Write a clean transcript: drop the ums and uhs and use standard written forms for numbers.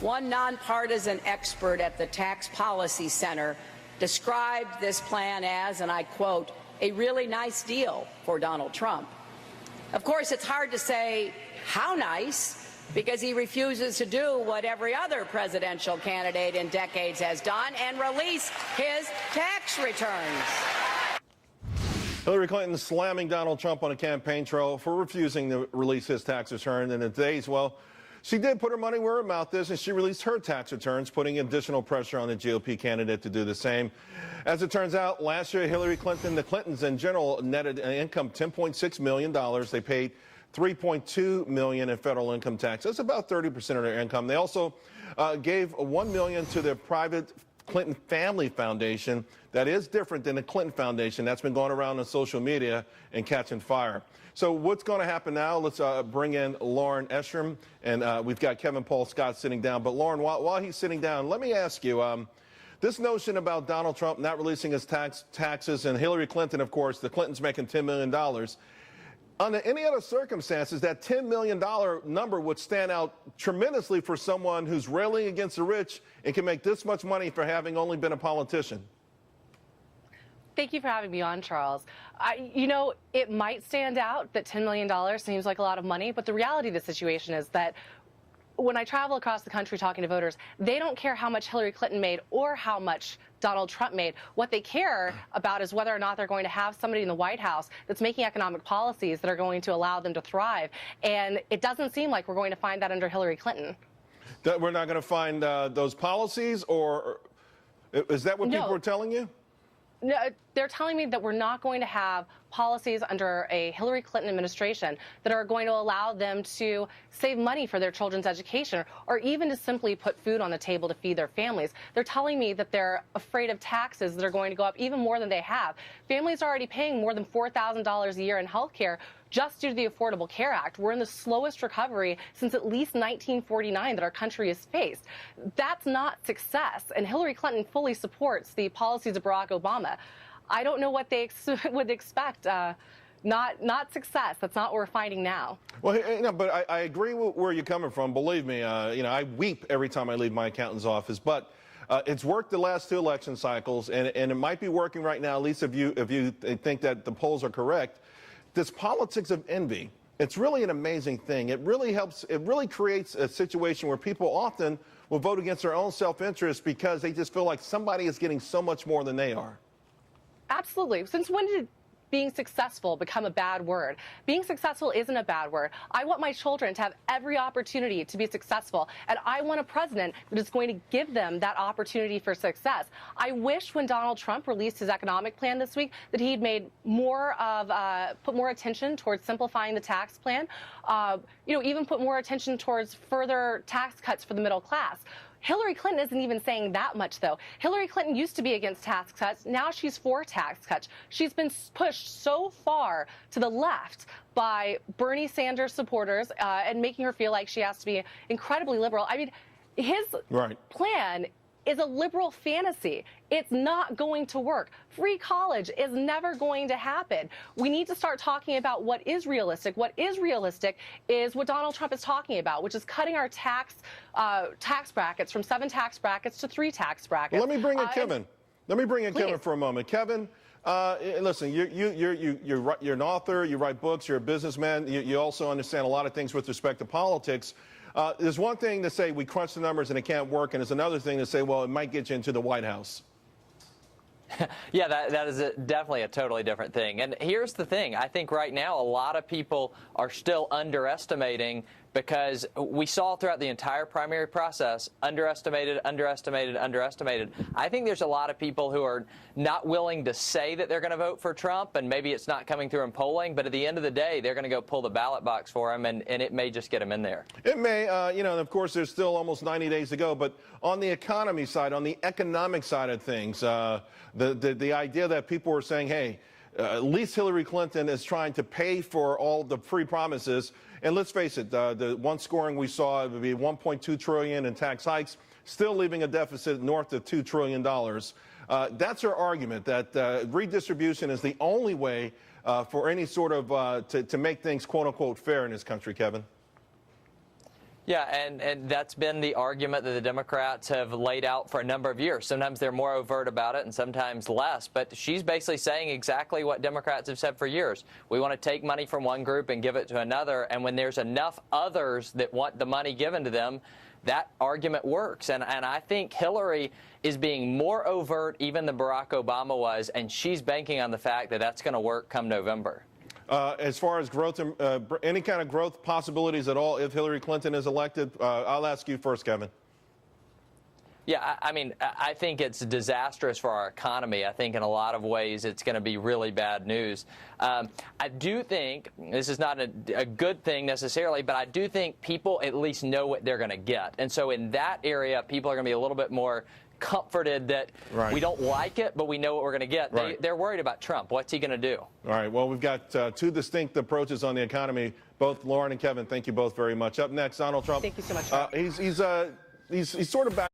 One nonpartisan expert at the Tax Policy Center described this plan as, and I quote, a really nice deal for Donald Trump. Of course, it's hard to say how nice, because he refuses to do what every other presidential candidate in decades has done and release his tax returns. Hillary Clinton slamming Donald Trump on a campaign trail for refusing to release his tax return. And in today's, well, she did put her money where her mouth is, and she released her tax returns, putting additional pressure on the GOP candidate to do the same. As it turns out, last year, Hillary Clinton, the Clintons in general, netted an income $10.6 million. They paid $3.2 million in federal income tax. That's about 30% of their income. They also gave $1 million to their private Clinton Family Foundation. That is different than the Clinton Foundation. That's been going around on social media and catching fire. So what's going to happen now? Let's bring in Lauren Ehrsam, and we've got Kevin Paul Scott sitting down. But Lauren, while he's sitting down, let me ask you, this notion about Donald Trump not releasing his taxes, and Hillary Clinton, of course, the Clintons making $10 million. Under any other circumstances, that $10 million number would stand out tremendously for someone who's railing against the rich and can make this much money for having only been a politician. Thank you for having me on, Charles. You know, it might stand out that $10 million seems like a lot of money, but the reality of the situation is that when I travel across the country talking to voters, they don't care how much Hillary Clinton made or how much Donald Trump made. What they care about is whether or not they're going to have somebody in the White House that's making economic policies that are going to allow them to thrive. And it doesn't seem like we're going to find that under Hillary Clinton. That we're not going to find those policies, or is that what people are telling you? No, they're telling me that we're not going to have policies under a Hillary Clinton administration that are going to allow them to save money for their children's education or even to simply put food on the table to feed their families. They're telling me that they're afraid of taxes that are going to go up even more than they have. Families are already paying more than $4,000 a year in health care just due to the Affordable Care Act. We're in the slowest recovery since at least 1949 that our country has faced. That's not success, and Hillary Clinton fully supports the policies of Barack Obama. I don't know what they would expect. Not success. That's not what we're finding now. Well, you know, but I agree with where you're coming from. Believe me, you know, I weep every time I leave my accountant's office. But it's worked the last two election cycles, and it might be working right now. At least if you think that the polls are correct. This politics of envy, it's really an amazing thing. It really helps. It really creates a situation where people often will vote against their own self-interest because they just feel like somebody is getting so much more than they are. Absolutely. Since when did being successful become a bad word? Being successful isn't a bad word. I want my children to have every opportunity to be successful, and I want a president that is going to give them that opportunity for success. I wish when Donald Trump released his economic plan this week that he'd made more of, put more attention towards simplifying the tax plan, you know, even put more attention towards further tax cuts for the middle class. Hillary Clinton isn't even saying that much, though. Hillary Clinton used to be against tax cuts. Now she's for tax cuts. She's been pushed so far to the left by Bernie Sanders supporters and making her feel like she has to be incredibly liberal. I mean, his plan is a liberal fantasy. It's not going to work. Free college is never going to happen. We need to start talking about what is realistic. What is realistic is what Donald Trump is talking about, which is cutting our tax brackets from 7 tax brackets to 3 tax brackets. Well, let me bring in Kevin. Let me bring in Kevin for a moment. Kevin, listen, you're an author. You write books. You're a businessman. You also understand a lot of things with respect to politics. There's one thing to say we crunch the numbers and it can't work, and there's another thing to say, well, it might get you into the White House. Yeah, that is definitely a totally different thing. And here's the thing. I think right now a lot of people are still underestimating, because we saw throughout the entire primary process, underestimated. I think there's a lot of people who are not willing to say that they're going to vote for Trump, and maybe it's not coming through in polling, but at the end of the day, they're going to go pull the ballot box for him, and it may just get him in there. It may, you know, and of course, there's still almost 90 days to go, but on the economy side, on the economic side of things, the idea that people were saying, hey, at least Hillary Clinton is trying to pay for all the free promises. And let's face it, the one scoring we saw, it would be $1.2 trillion in tax hikes, still leaving a deficit north of $2 trillion. That's her argument, that redistribution is the only way for any sort of to make things, quote unquote, fair in this country, Kevin. Yeah, and that's been the argument that the Democrats have laid out for a number of years. Sometimes they're more overt about it and sometimes less, but she's basically saying exactly what Democrats have said for years. We want to take money from one group and give it to another, and when there's enough others that want the money given to them, that argument works. And I think Hillary is being more overt even than Barack Obama was, and she's banking on the fact that that's going to work come November. As far as growth, any kind of growth possibilities at all if Hillary Clinton is elected? I'll ask you first, Kevin. Yeah, I mean, I think it's disastrous for our economy. I think in a lot of ways it's going to be really bad news. I do think, this is not a good thing necessarily, but I do think people at least know what they're going to get. And so in that area, people are going to be a little bit more comforted that we don't like it, but we know what we're going to get. They're worried about Trump. What's he going to do? All right. Well, we've got two distinct approaches on the economy. Both Lauren and Kevin, thank you both very much. Up next, Donald Trump. Thank you so much. He's sort of back.